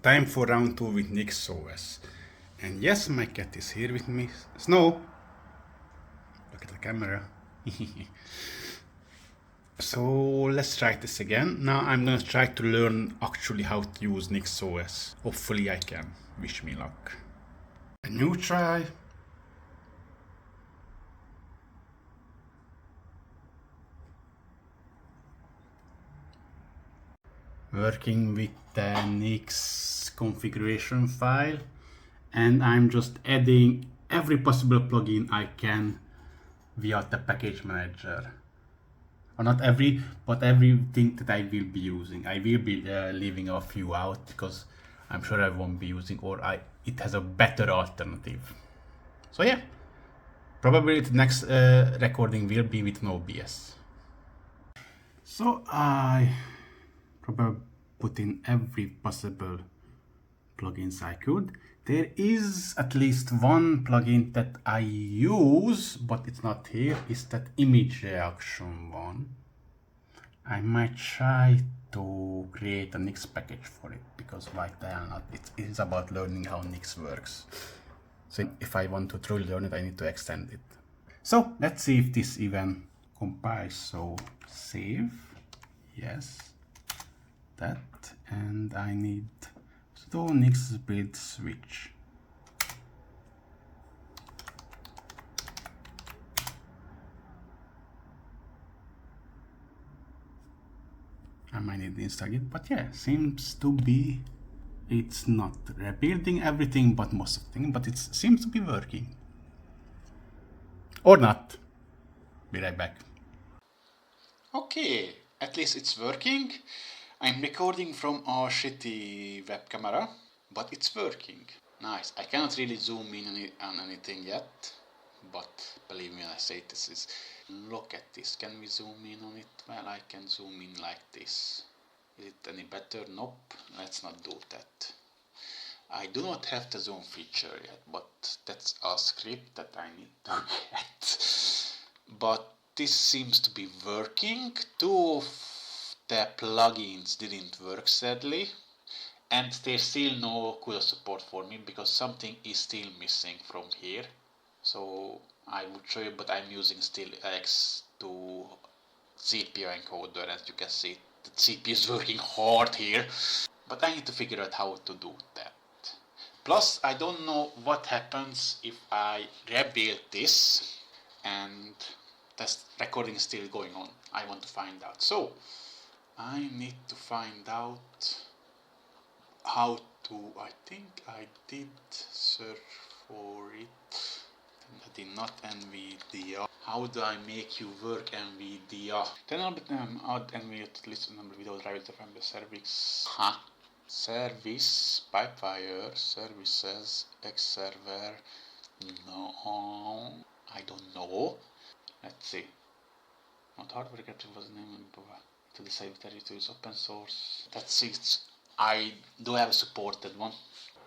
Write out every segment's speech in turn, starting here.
Time for round 2 with NixOS. And yes, my cat is here with me. Snow! Look at the camera. So let's try this again. Now I'm gonna try to learn actually how to use NixOS. Hopefully I can. Wish me luck. A new try. Working with the Nix configuration file, and I'm just adding every possible plugin I can via the package manager. Or not every, but everything that I will be using. I will be leaving a few out because I'm sure I won't be using, or it has a better alternative. So yeah, probably the next recording will be with no BS. So I probably put in every possible plugins I could. There is at least one plugin that I use, but it's not here. It's that image reaction one. I might try to create a Nix package for it, because why the hell not? It is about learning how Nix works. So if I want to truly learn it, I need to extend it. So let's see if this even compiles. So save, yes, that, and I need sudo nix build switch. I might need to install it, but yeah, seems to be, it's not rebuilding everything, but most of the thing, but it seems to be working. Or not. Be right back. Okay, at least it's working. I'm recording from a shitty web camera, but it's working. Nice. I cannot really zoom in on anything yet, but believe me when I say this is... Look at this. Can we zoom in on it? Well, I can zoom in like this. Is it any better? Nope. Let's not do that. I do not have the zoom feature yet, but that's a script that I need to get. But this seems to be working. Two of the plugins didn't work, sadly. And there's still no CUDA support for me because something is still missing from here. So I would show you, but I'm using still X2 CPU encoder. As you can see, the CPU is working hard here. But I need to figure out how to do that. Plus, I don't know what happens if I rebuild this and the recording is still going on. I want to find out. So I need to find out how to, I think I did search for it. I did not NVIDIA. How do I make you work NVIDIA? Then I'll add NVIDIA to list number video drivers from the service. Service, pipewire, services, X server. No, I don't know. Let's see. Not hardware capture was the name to decide if to use open source. That's it. I do have a supported one.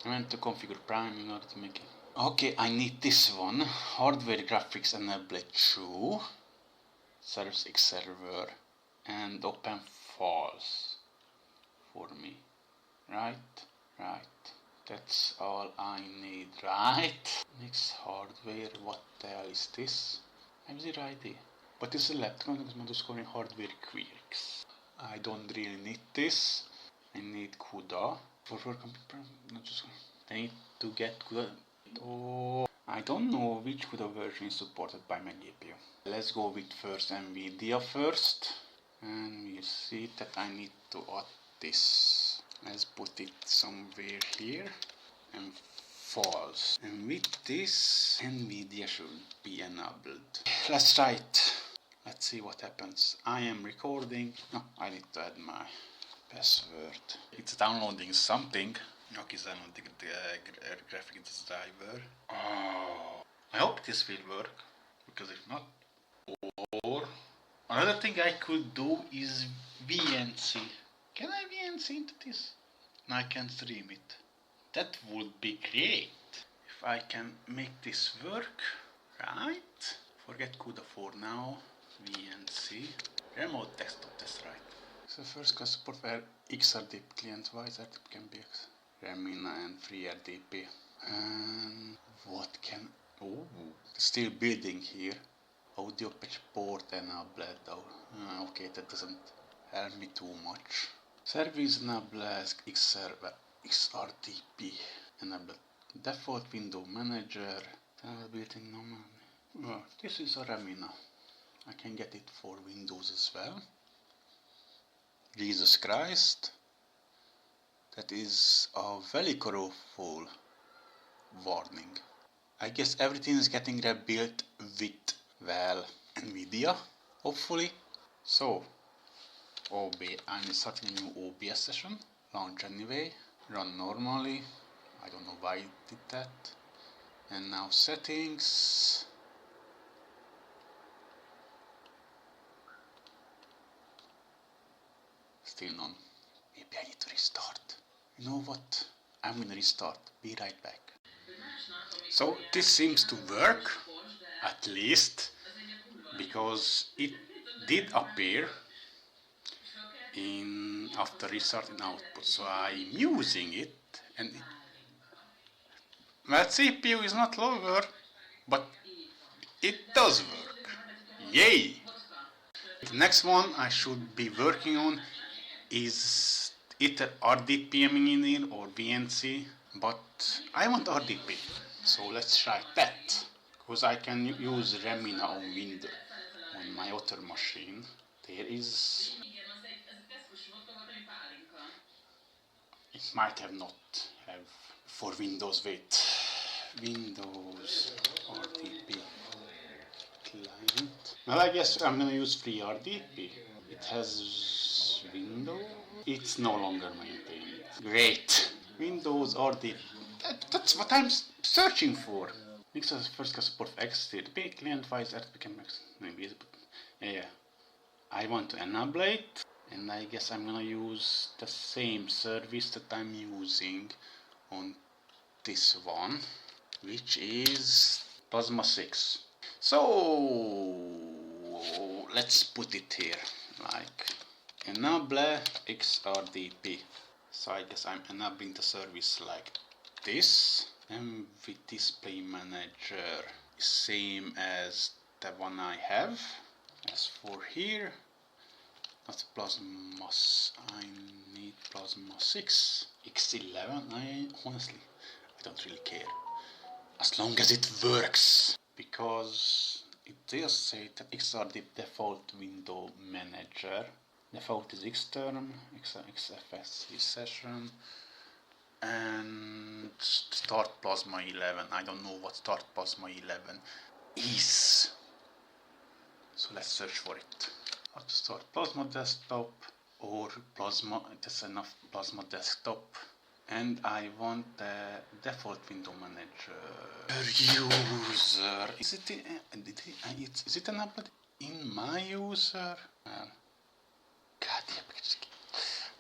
I went to configure Prime in order to make it. Okay, I need this one. Hardware graphics enable true. Serves X server and open false for me. Right. That's all I need, right? Next hardware, what the hell is this? I'm zero ID. But this is a laptop underscoring hardware quirks. I don't really need this. I need CUDA. For computer, not just I need to get CUDA. Oh, I don't know which CUDA version is supported by my GPU. Let's go with first NVIDIA first. And we'll see that I need to add this. Let's put it somewhere here. And false. And with this, NVIDIA should be enabled. Let's try it. Let's see what happens. I am recording. No, I need to add my password. It's downloading something. Okay, it's downloading the graphics driver. Oh, I hope this will work, because if not, or another thing I could do is VNC. Can I VNC into this? And I can stream it. That would be great if I can make this work, right? Forget CUDA for now. VNC. Remote desktop, that's right. So first class support where XRD client, why that can be Remina and FreeRDP. And what can... Oh, still building here. Audio patch port enabled though. Okay, that doesn't help me too much. Service enabled XRDP enabled. Default window manager. Built-in normal. This is a Remina. I can get it for Windows as well. Jesus Christ. That is a very colorful warning. I guess everything is getting rebuilt with, well, NVIDIA, hopefully. So, I'm starting a new OBS session. Launch anyway. Run normally. I don't know why it did that. And now settings. Still none. Maybe I need to restart. You know what? I'm gonna restart. Be right back. So this seems to work, at least, because it did appear in after restarting output. So I'm using it, and well, CPU is not lower, but it does work. Yay! The next one I should be working on is either RDPMing in here or VNC, but I want RDP, so let's try that, because I can use Remina on Windows on my other machine. There is... It might have not have for Windows. Wait, Windows RDP client. Well, I guess I'm gonna use FreeRDP. It has Windows. It's no longer maintained. Great. Windows RDP. That's what I'm searching for. NixOS first can support XTDP, client-wise RPM maybe. Yeah. I want to enable it, and I guess I'm gonna use the same service that I'm using on this one, which is Plasma 6. So let's put it here, like enable XRDP. So I guess I'm enabling the service like this. And with display manager, same as the one I have. As for here, that's Plasma, I need Plasma 6. X11, honestly, I don't really care. As long as it works. Because it does say that XRD default window manager. Default is Xterm, XFS session, and start Plasma 11. I don't know what start Plasma 11 is. So let's search for it. How to start Plasma desktop or Plasma, that's enough Plasma desktop. And I want the default window manager. User. Is it enabled in my user? God damn it.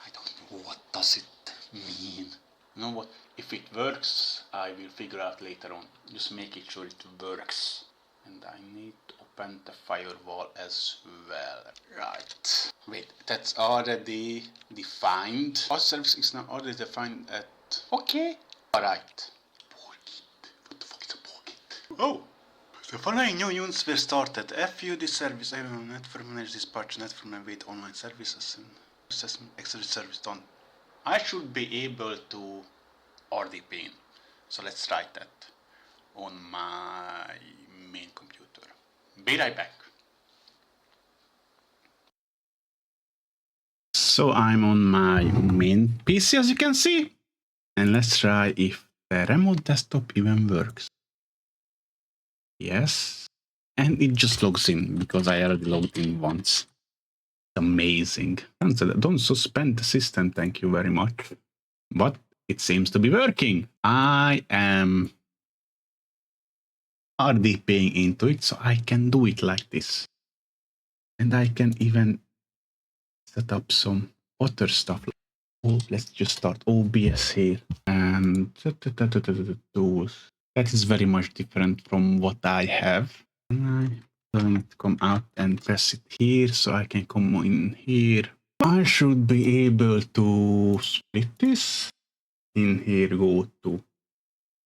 I don't know what does it mean. You know what? If it works, I will figure out later on. Just make it sure it works. And I need to open the firewall as well. Right. Wait, that's already defined. Our service is now already defined at... Okay. Alright. What the fuck is a pocket? Oh! The following new units were started. FUD service, I will network manage dispatch, network navigate online services and assessment extra service done. I should be able to RDP in. So let's try that on my main computer. Be right back. So I'm on my main PC, as you can see, and let's try if the remote desktop even works. Yes, and it just logs in because I already logged in once. Amazing. Don't suspend the system, thank you very much. But it seems to be working. I am RDPing into it, so I can do it like this. And I can even set up some other stuff. Oh, let's just start OBS here. And tools. That is very much different from what I have. I'm going to come out and press it here so I can come in here. I should be able to split this. in here go to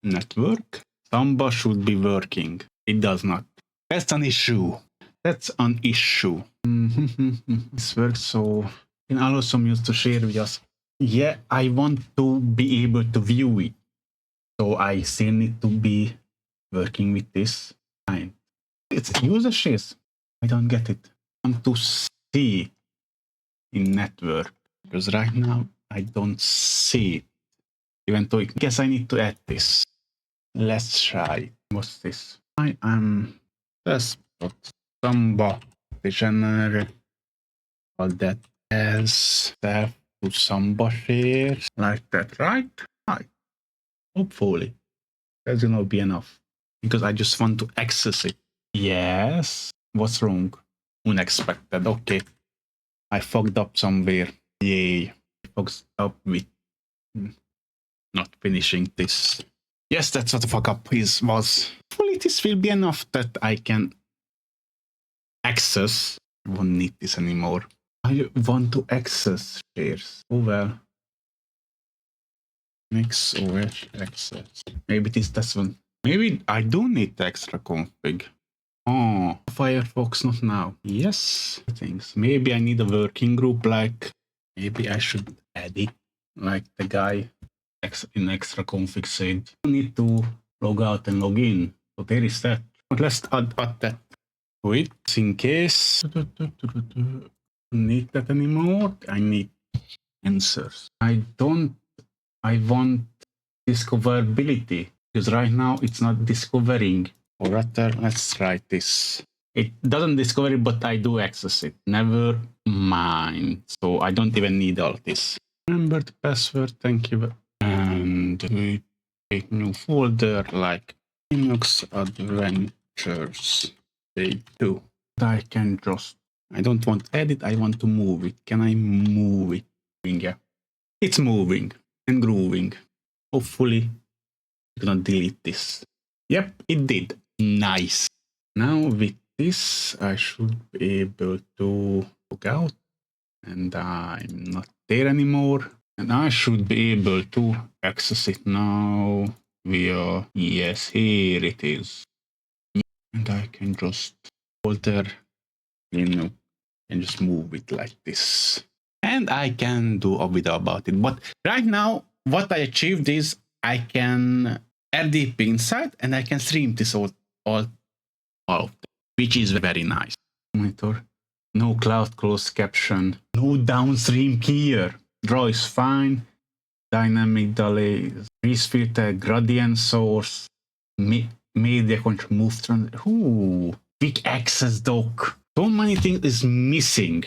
network. Samba should be working. It does not. That's an issue. That's an issue. This works, so you can allow some users to share with us. Yeah, I want to be able to view it. So I still need to be working with this. Fine. It's user shares. I don't get it. I want to see in network. Because right now I don't see it. Even though I guess I need to add this. Let's try. What's this? I am despot Samba degenerate. All that as self to Samba shares. Like that, right? Right. Hopefully. That's gonna be enough. Because I just want to access it. Yes. What's wrong? Unexpected. Okay. I fucked up somewhere. Yay. I fucked up with not finishing this. Yes, that's what the fuck up was. Hopefully this will be enough that I can access. I won't need this anymore. I want to access shares. Oh well. NixOS access. Maybe this one. Maybe I do need the extra config. Oh, Firefox not now. Yes, things. Maybe I need a working group. Like maybe I should add it. Like the guy in extra config said, you need to log out and log in. So there is that. But let's add that to it in case. Don't need that anymore. I need answers. I want discoverability because right now it's not discovering. Or rather, let's try this. It doesn't discover it, but I do access it. Never mind. So I don't even need all this. Remember the password. Thank you. And we create new folder like Linux Adventures Day 2. I can just, I don't want edit, I want to move it. Can I move it? Yeah. It's moving and grooving. Hopefully, I'm gonna delete this. Yep, it did. Nice. Now with this, I should be able to log out. And I'm not there anymore. And I should be able to access it now via, yes, here it is. And I can just alter, and just move it like this. And I can do a video about it. But right now, what I achieved is I can RDP inside and I can stream this all of them, which is very nice. Monitor. No cloud closed caption. No downstream keyer. Draw is fine. Dynamic delay. Freeze filter. Gradient source. Media control move. Ooh. Quick access dock. So many things is missing.